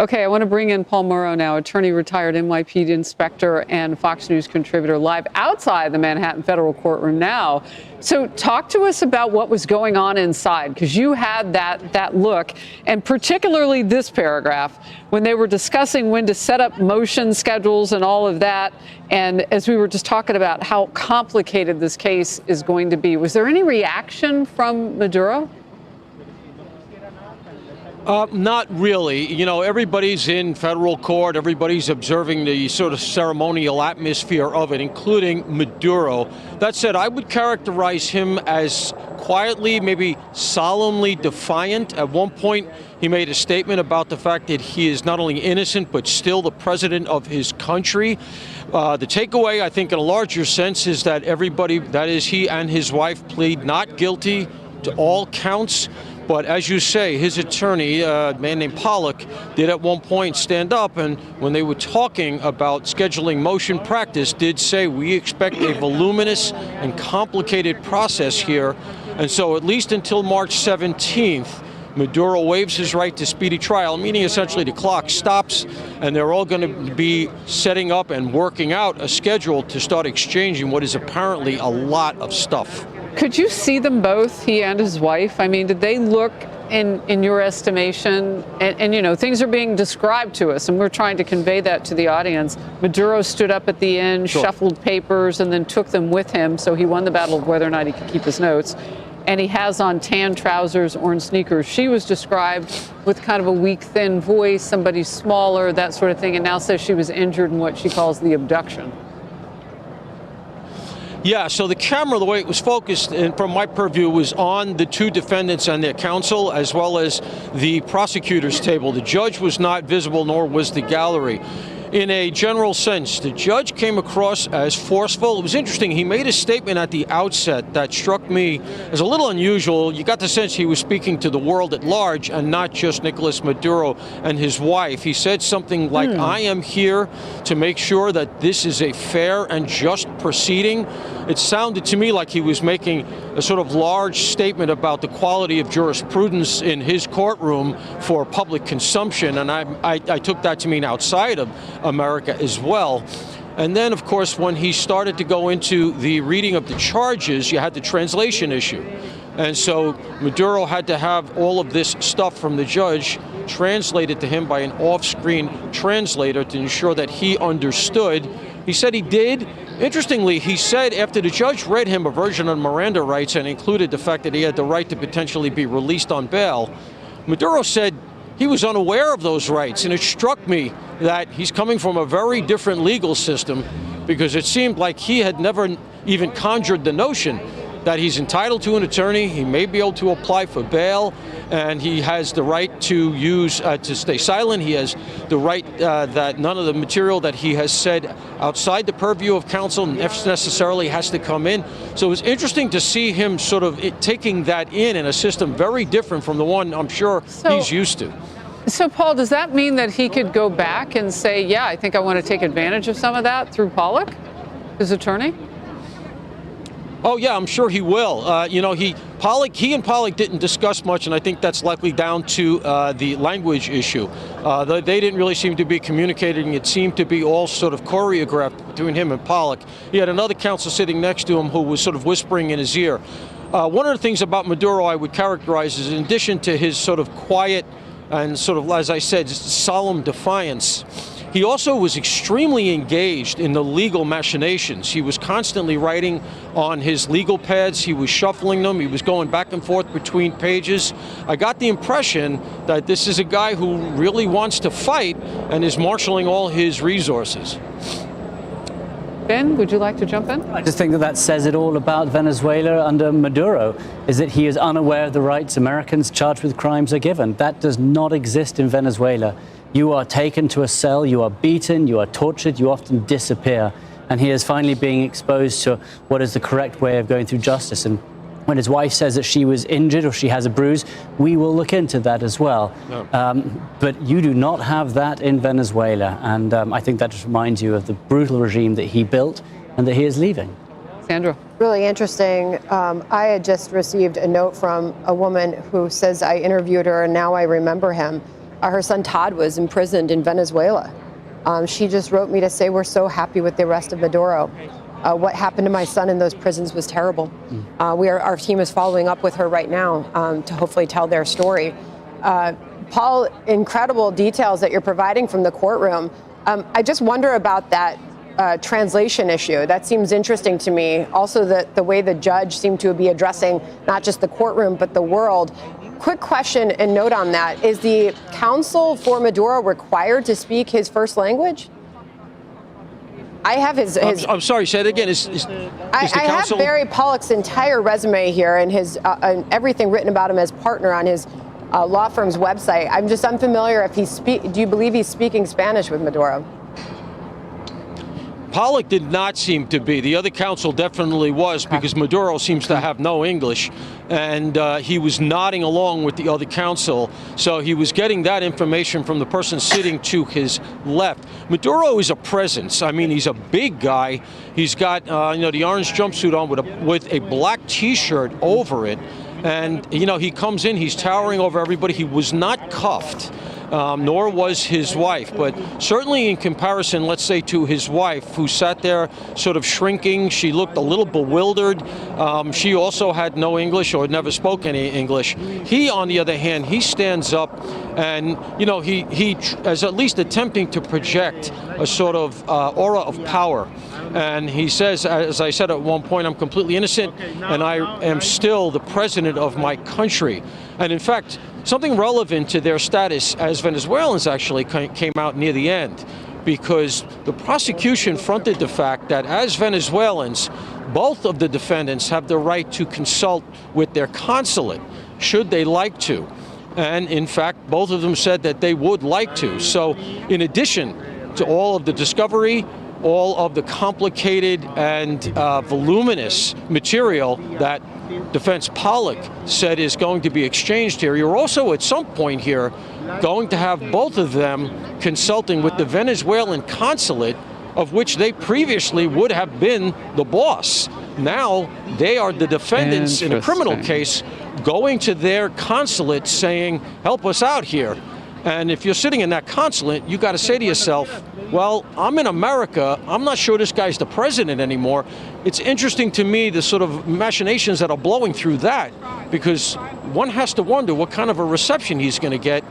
Okay, I want to bring in Paul Morrow now, attorney, retired NYPD inspector, and Fox News contributor, live outside the Manhattan federal courtroom now. So talk to us about what was going on inside, because you had that look, and particularly this paragraph, when they were discussing when to set up motion schedules and all of that. And as we were just talking about how complicated this case is going to be, was there any reaction from Maduro? Not really. You know, everybody's in federal court. Everybody's observing the sort of ceremonial atmosphere of it, including Maduro. That said, I would characterize him as quietly, maybe solemnly defiant. At one point, he made a statement about the fact that he is not only innocent, but still the president of his country. The takeaway, I think, in a larger sense, is that everybody, that is, he and his wife, plead not guilty to all counts. But as you say, his attorney, a man named Pollock, did at one point stand up, and when they were talking about scheduling motion practice, did say we expect a voluminous and complicated process here. And so at least until March 17th, Maduro waives his right to speedy trial, meaning essentially the clock stops, and they're all going to be setting up and working out a schedule to start exchanging what is apparently a lot of stuff. Could you see them both, he and his wife? I mean, did they look, in your estimation, and you know, things are being described to us, and we're trying to convey that to the audience. Maduro stood up at the end, Sure. shuffled papers, and then took them with him, so he won the battle of whether or not he could keep his notes. And he has on tan trousers, orange sneakers. She was described with kind of a weak, thin voice, somebody smaller, that sort of thing, and now says she was injured in what she calls the abduction. Yeah, so the camera, the way it was focused, and from my purview, was on the two defendants and their counsel, as well as the prosecutor's table. The judge was not visible, nor was the gallery. In a general sense, the judge came across as forceful. It was interesting. He made a statement at the outset that struck me as a little unusual. You got the sense he was speaking to the world at large and not just Nicolas Maduro and his wife. He said something like, I am here to make sure that this is a fair and just proceeding. It sounded to me like he was making a sort of large statement about the quality of jurisprudence in his courtroom for public consumption, and I took that to mean outside of America as well. And then, of course, when he started to go into the reading of the charges, you had the translation issue. And so Maduro had to have all of this stuff from the judge translated to him by an off-screen translator to ensure that he understood. He said he did. Interestingly, he said after the judge read him a version of Miranda rights and included the fact that he had the right to potentially be released on bail, Maduro said he was unaware of those rights. And it struck me that he's coming from a very different legal system, because it seemed like he had never even conjured the notion that he's entitled to an attorney, he may be able to apply for bail, and he has the right to use, to stay silent. He has the right that none of the material that he has said outside the purview of counsel necessarily has to come in. So it was interesting to see him sort of taking that in a system very different from the one I'm sure he's used to. So, Paul, does that mean that he could go back and say, yeah, I think I want to take advantage of some of that through Pollock, his attorney? Oh, yeah, I'm sure he will. You know, he and Pollock didn't discuss much, and I think that's likely down to the language issue. They didn't really seem to be communicating. It seemed to be all sort of choreographed between him and Pollock. He had another counsel sitting next to him who was sort of whispering in his ear. One of the things about Maduro I would characterize is, in addition to his sort of quiet and sort of, as I said, solemn defiance, he also was extremely engaged in the legal machinations. He was constantly writing on his legal pads. He was shuffling them. He was going back and forth between pages. I got the impression that this is a guy who really wants to fight and is marshaling all his resources. Ben, would you like to jump in? I just think that says it all about Venezuela under Maduro, is that he is unaware of the rights Americans charged with crimes are given. That does not exist in Venezuela. You are taken to a cell, you are beaten, you are tortured, you often disappear. And he is finally being exposed to what is the correct way of going through justice. And when his wife says that she was injured or she has a bruise, we will look into that as well. No. But you do not have that in Venezuela. And I think that just reminds you of the brutal regime that he built and that he is leaving. Sandra. Really interesting. I had just received a note from a woman who says I interviewed her and now I remember him. her son Todd was imprisoned in Venezuela. She just wrote me to say, we're so happy with the arrest of Maduro. What happened to my son in those prisons was terrible. Our team is following up with her right now to hopefully tell their story. Paul, incredible details that you're providing from the courtroom. I just wonder about that translation issue. That seems interesting to me. Also, the way the judge seemed to be addressing not just the courtroom, but the world. Quick question and note on that. Is the counsel for Maduro required to speak his first language? I have his I'm sorry, say it again. I have Barry Pollock's entire resume here and his and everything written about him as partner on his law firm's website. I'm just unfamiliar if do you believe he's speaking Spanish with Maduro? Pollock did not seem to be. The other counsel definitely was, because Maduro seems to have no English, and he was nodding along with the other counsel, so he was getting that information from the person sitting to his left. Maduro is a presence. I mean, he's a big guy. He's got the orange jumpsuit on with a black T-shirt over it, and he comes in, he's towering over everybody. He was not cuffed. Nor was his wife, but certainly in comparison, let's say, to his wife, who sat there sort of shrinking. She looked a little bewildered. She also had no English or never spoke any English. He, on the other hand, he stands up and, he is at least attempting to project a sort of aura of power. And he says, as I said at one point, I'm completely innocent and I am still the president of my country. And in fact, something relevant to their status as Venezuelans actually came out near the end, because the prosecution fronted the fact that as Venezuelans, both of the defendants have the right to consult with their consulate, should they like to. And in fact, both of them said that they would like to. So in addition to all of the discovery, all of the complicated and voluminous material that Defense Pollock said is going to be exchanged here, you're also at some point here going to have both of them consulting with the Venezuelan consulate, of which they previously would have been the boss. Now they are the defendants in a criminal case going to their consulate saying, help us out here. And if you're sitting in that consulate, you got to say to yourself, well, I'm in America. I'm not sure this guy's the president anymore. It's interesting to me, the sort of machinations that are blowing through that, because one has to wonder what kind of a reception he's going to get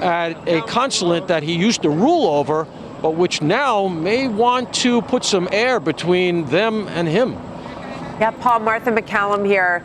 at a consulate that he used to rule over, but which now may want to put some air between them and him. Yeah, Paul, Martha McCallum here.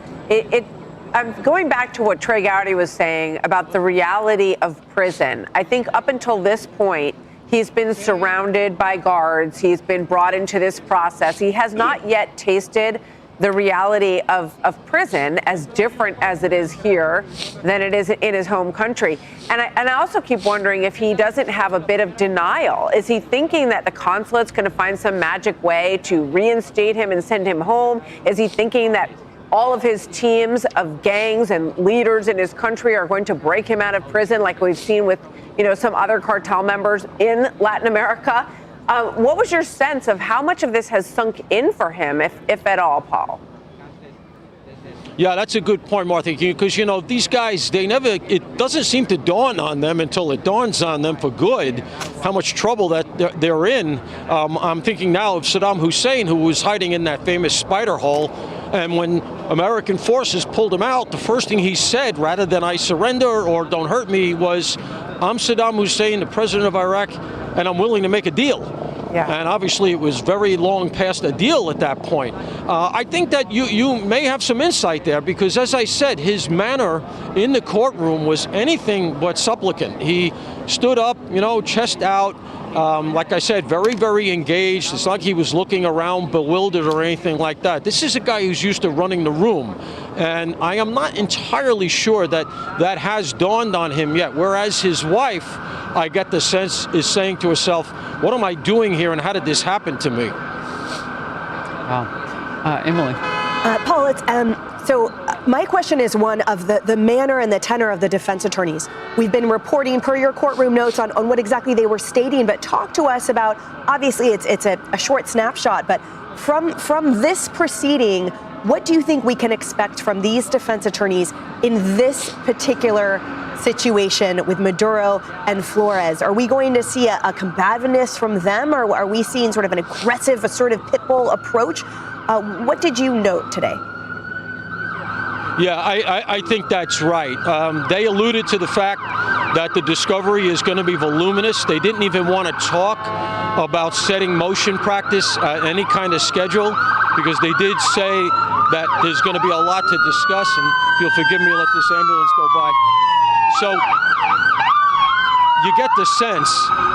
I'm going back to what Trey Gowdy was saying about the reality of prison. I think up until this point, he's been surrounded by guards. He's been brought into this process. He has not yet tasted the reality of prison, as different as it is here than it is in his home country. And I also keep wondering if he doesn't have a bit of denial. Is he thinking that the consulate's going to find some magic way to reinstate him and send him home? Is he thinking that all of his teams of gangs and leaders in his country are going to break him out of prison, like we've seen with, some other cartel members in Latin America? What was your sense of how much of this has sunk in for him, if at all, Paul? Yeah, that's a good point, Martha, because, these guys, it doesn't seem to dawn on them until it dawns on them for good how much trouble that they're in. I'm thinking now of Saddam Hussein, who was hiding in that famous spider hole. And when American forces pulled him out, the first thing he said, rather than I surrender or don't hurt me, was, I'm Saddam Hussein, the president of Iraq, and I'm willing to make a deal. Yeah. And obviously it was very long past a deal at that point. I think that you may have some insight there, because as I said, his manner in the courtroom was anything but supplicant. He stood up, chest out, like I said, very, very engaged. It's not like he was looking around bewildered or anything like that. This is a guy who's used to running the room. And I am not entirely sure that that has dawned on him yet. Whereas his wife, I get the sense, is saying to herself, what am I doing here and how did this happen to me? Wow. Emily. Paul, it's, so my question is one of the manner and the tenor of the defense attorneys. We've been reporting per your courtroom notes on what exactly they were stating, but talk to us about, obviously it's a short snapshot, but from this proceeding, what do you think we can expect from these defense attorneys in this particular situation with Maduro and Flores? Are we going to see a combativeness from them, or are we seeing sort of an aggressive, assertive pit bull approach? What did you note today? Yeah, I think that's right. They alluded to the fact that the discovery is going to be voluminous. They didn't even want to talk about setting motion practice, any kind of schedule, because they did say that there's going to be a lot to discuss, and if you'll forgive me, let this ambulance go by. So you get the sense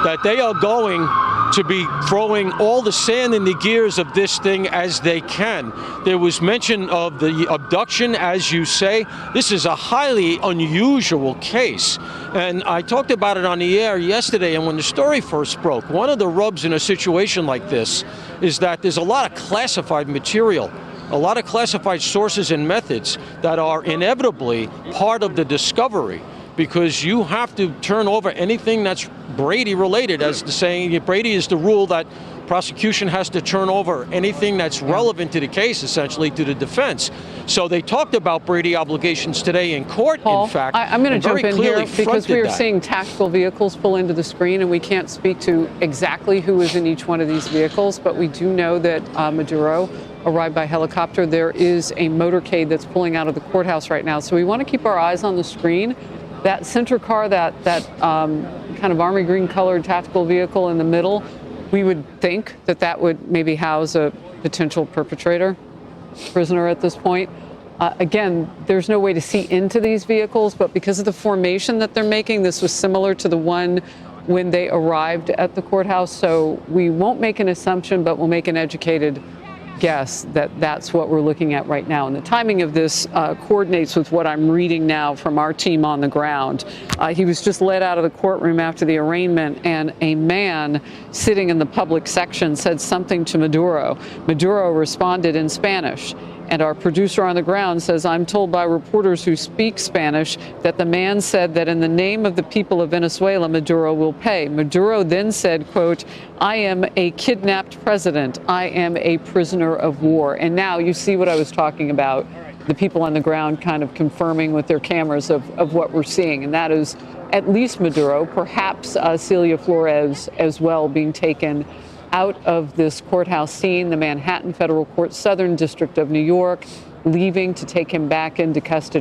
that they are going to be throwing all the sand in the gears of this thing as they can. There was mention of the abduction, as you say. This is a highly unusual case. And I talked about it on the air yesterday, and when the story first broke, one of the rubs in a situation like this is that there's a lot of classified material, a lot of classified sources and methods that are inevitably part of the discovery, because you have to turn over anything that's Brady related. As the saying, Brady is the rule that prosecution has to turn over anything that's relevant to the case, essentially, to the defense. So they talked about Brady obligations today in court, Paul, in fact. I'm going to jump in here because we are that. seeing tactical vehicles pull into the screen, and we can't speak to exactly who is in each one of these vehicles, but we do know that Maduro arrived by helicopter. There is a motorcade that's pulling out of the courthouse right now. So we want to keep our eyes on the screen. That center car, that kind of army green colored tactical vehicle in the middle, we would think that that would maybe house a potential perpetrator, prisoner at this point. Again, there's no way to see into these vehicles, but because of the formation that they're making, this was similar to the one when they arrived at the courthouse. So we won't make an assumption, but we'll make an educated guess that that's what we're looking at right now. And the timing of this coordinates with what I'm reading now from our team on the ground. He was just led out of the courtroom after the arraignment, and a man sitting in the public section said something to Maduro. Maduro responded in Spanish. And our producer on the ground says, I'm told by reporters who speak Spanish that the man said that in the name of the people of Venezuela, Maduro will pay. Maduro then said, quote, I am a kidnapped president. I am a prisoner of war. And now you see what I was talking about, the people on the ground kind of confirming with their cameras of what we're seeing. And that is at least Maduro, perhaps Celia Flores as well, being taken out of this courthouse scene, the Manhattan Federal Court, Southern District of New York, leaving to take him back into custody.